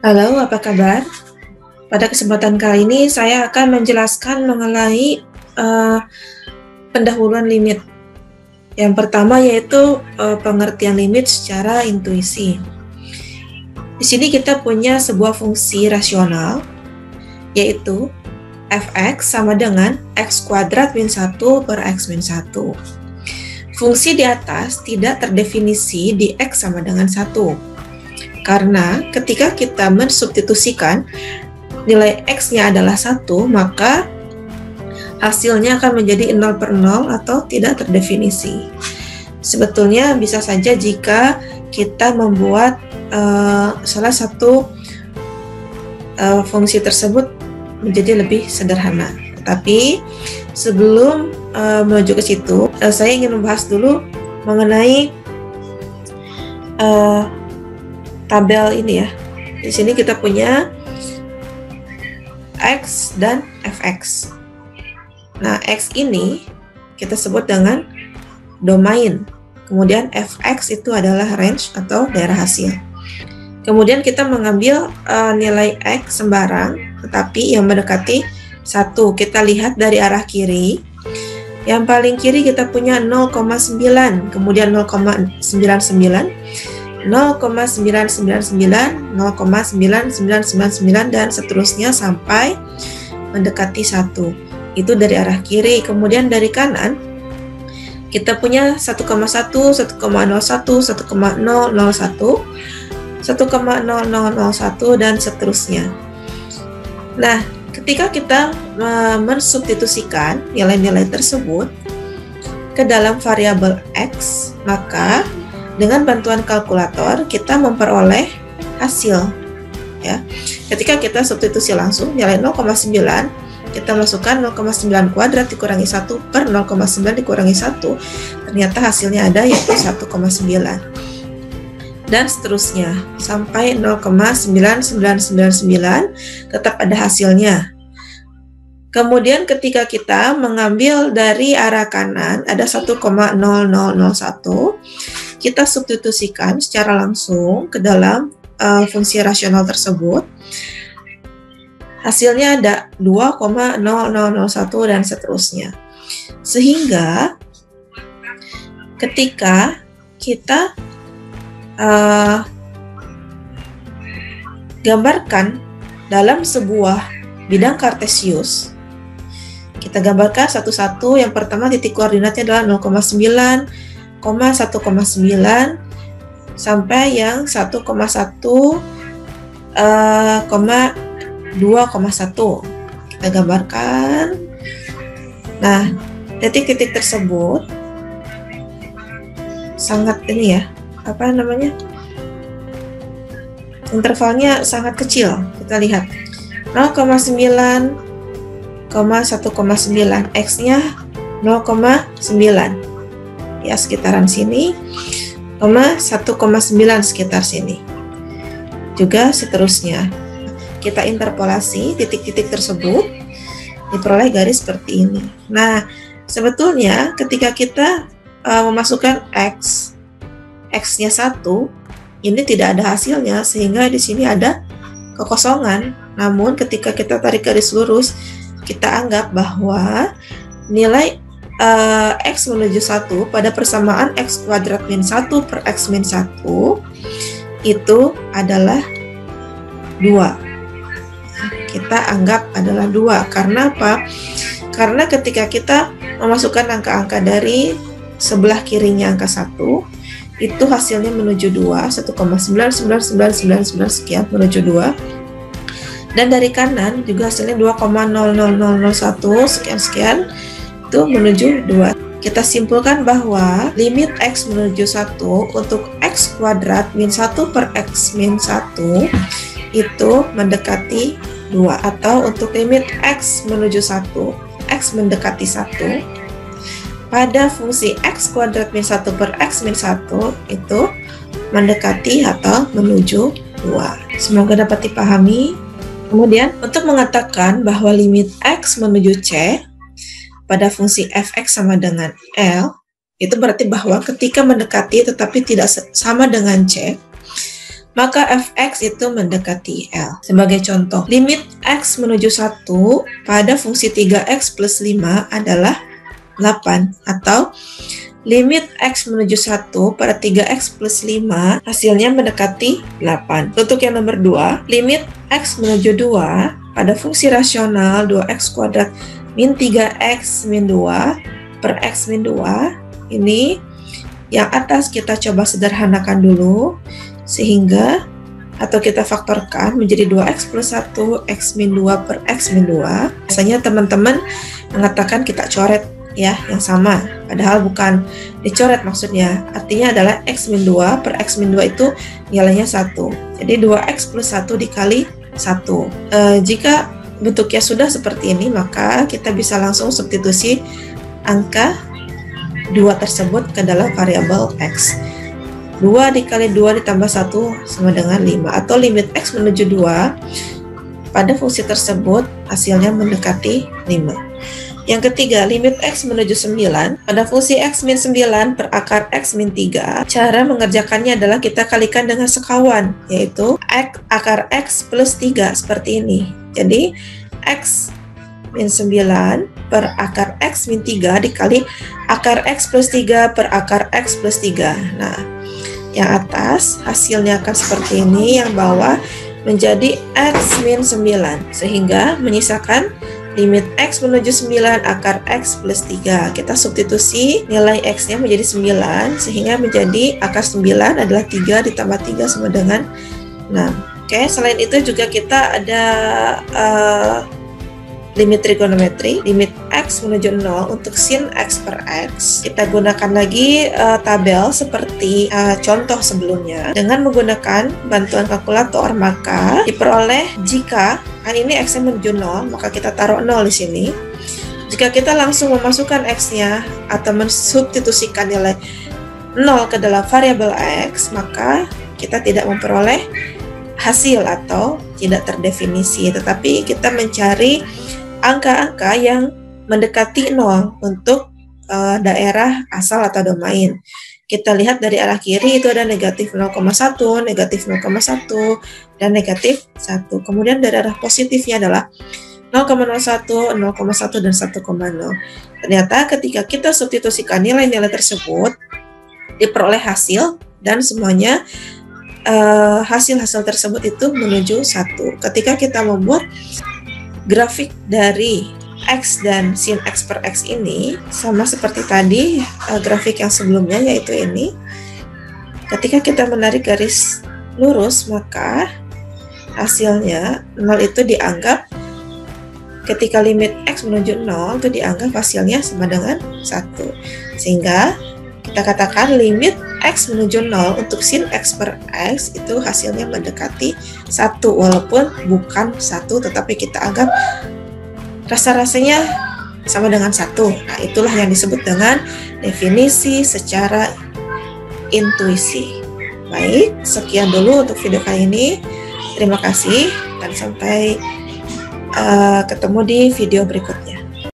Halo, apa kabar? Pada kesempatan kali ini saya akan menjelaskan mengenai pendahuluan limit. Yang pertama yaitu pengertian limit secara intuisi. Di sini kita punya sebuah fungsi rasional, yaitu f(x) sama dengan x kuadrat min 1 per x min 1. Fungsi di atas tidak terdefinisi di x sama dengan 1. Karena ketika kita mensubstitusikan nilai x-nya adalah 1, maka hasilnya akan menjadi 0 per 0 atau tidak terdefinisi. Sebetulnya bisa saja jika kita membuat salah satu fungsi tersebut menjadi lebih sederhana. Tapi sebelum menuju ke situ, saya ingin membahas dulu mengenai tabel ini ya. Di sini kita punya x dan fx. Nah, x ini kita sebut dengan domain. Kemudian fx itu adalah range atau daerah hasil. Kemudian kita mengambil nilai x sembarang, tetapi yang mendekati 1. Kita lihat dari arah kiri. Yang paling kiri kita punya 0,9, kemudian 0,99, 0,999, 0,9999 dan seterusnya sampai mendekati 1. Itu dari arah kiri. Kemudian dari kanan kita punya 1,1, 1,01, 1,001, 1,0001 dan seterusnya. Nah, ketika kita mensubstitusikan nilai-nilai tersebut ke dalam variabel x, maka dengan bantuan kalkulator kita memperoleh hasil ya. Ketika kita substitusi langsung nilai 0,9, kita masukkan 0,9 kuadrat dikurangi 1 per 0,9 dikurangi 1, ternyata hasilnya ada yaitu 1,9 dan seterusnya sampai 0,9999 tetap ada hasilnya. Kemudian ketika kita mengambil dari arah kanan ada 1,0001, kita substitusikan secara langsung ke dalam fungsi rasional tersebut. Hasilnya ada 2,0001 dan seterusnya. Sehingga ketika kita gambarkan dalam sebuah bidang kartesius, kita gambarkan satu-satu. Yang pertama titik koordinatnya adalah 0,9, 1,9 sampai yang 1,1, 2,1 kita gambarkan. Nah, titik-titik tersebut sangat ini ya, apa namanya, intervalnya sangat kecil. Kita lihat 0,9, 1,9, x-nya 0,9 ya, sekitaran sini, 1,9 sekitar sini, juga seterusnya. Kita interpolasi titik-titik tersebut, diperoleh garis seperti ini. Nah, sebetulnya ketika kita memasukkan x-nya 1, ini tidak ada hasilnya, sehingga di sini ada kekosongan. Namun ketika kita tarik garis lurus, kita anggap bahwa nilai x menuju 1 pada persamaan x kuadrat min 1 per x min 1 itu adalah 2. Kita anggap adalah 2. Karena apa? Karena ketika kita memasukkan angka-angka dari sebelah kirinya angka 1, itu hasilnya menuju 2, 1,99999 sekian menuju 2. Dan dari kanan juga hasilnya 2,00001 sekian-sekian itu menuju 2. Kita simpulkan bahwa limit x menuju 1 untuk x kuadrat min 1 per x min 1 itu mendekati 2, atau untuk limit x menuju 1, x mendekati 1 pada fungsi x kuadrat min 1 per x min 1 itu mendekati atau menuju 2. Semoga dapat dipahami. Kemudian untuk mengatakan bahwa limit x menuju c pada fungsi fx sama dengan L, itu berarti bahwa ketika mendekati tetapi tidak sama dengan C, maka fx itu mendekati L. Sebagai contoh, limit x menuju 1 pada fungsi 3x plus 5 adalah 8, atau limit x menuju 1 pada 3x plus 5 hasilnya mendekati 8. Untuk yang nomor 2, limit x menuju 2 pada fungsi rasional 2x kuadrat min 3x min 2 per x min 2, ini yang atas kita coba sederhanakan dulu, sehingga atau kita faktorkan menjadi 2x plus 1 x min 2 per x min 2. Biasanya teman-teman mengatakan kita coret ya, yang sama, padahal bukan dicoret maksudnya. Artinya adalah x min 2 per x min 2 itu nilainya 1. Jadi 2x plus 1 dikali 1. Jika bentuknya sudah seperti ini, maka kita bisa langsung substitusi angka 2 tersebut ke dalam variabel x. 2 dikali 2 ditambah 1 sama dengan 5, atau limit x menuju 2 pada fungsi tersebut hasilnya mendekati 5. Yang ketiga, limit x menuju 9 pada fungsi x min 9 per akar x min 3. Cara mengerjakannya adalah kita kalikan dengan sekawan, yaitu x akar x plus 3 seperti ini. Jadi x min 9 per akar x min 3 dikali akar x plus 3 per akar x plus 3. Nah, yang atas hasilnya akan seperti ini, yang bawah menjadi x min 9, sehingga menyisakan limit x menuju 9 akar x plus 3. Kita substitusi nilai x-nya menjadi 9, sehingga menjadi akar 9 adalah 3 ditambah 3 sama dengan 6. Oke, selain itu juga kita ada limit trigonometri, limit x menuju 0 untuk sin x per x. Kita gunakan lagi tabel seperti contoh sebelumnya. Dengan menggunakan bantuan kalkulator, maka diperoleh jika ini x menuju 0, maka kita taruh 0 di sini. Jika kita langsung memasukkan x-nya atau mensubstitusikan nilai 0 ke dalam variabel x, maka kita tidak memperoleh hasil atau tidak terdefinisi, tetapi kita mencari angka-angka yang mendekati 0 untuk daerah asal atau domain. Kita lihat dari arah kiri itu ada negatif 0,1, negatif 0,1, dan negatif 1. Kemudian dari arah positifnya adalah 0,01, 0,1, dan 1,0. Ternyata ketika kita substitusikan nilai-nilai tersebut, diperoleh hasil, dan semuanya hasil-hasil tersebut itu menuju 1. Ketika kita membuat grafik dari x dan sin x per x ini sama seperti tadi grafik yang sebelumnya, yaitu ini. Ketika kita menarik garis lurus, maka hasilnya 0 itu dianggap, ketika limit x menuju 0 itu dianggap hasilnya sama dengan 1. Sehingga kita katakan limit x menuju 0 untuk sin x per x itu hasilnya mendekati 1, walaupun bukan 1, tetapi kita anggap rasa-rasanya sama dengan 1. Nah, itulah yang disebut dengan definisi secara intuisi. Baik, sekian dulu untuk video kali ini. Terima kasih dan sampai ketemu di video berikutnya.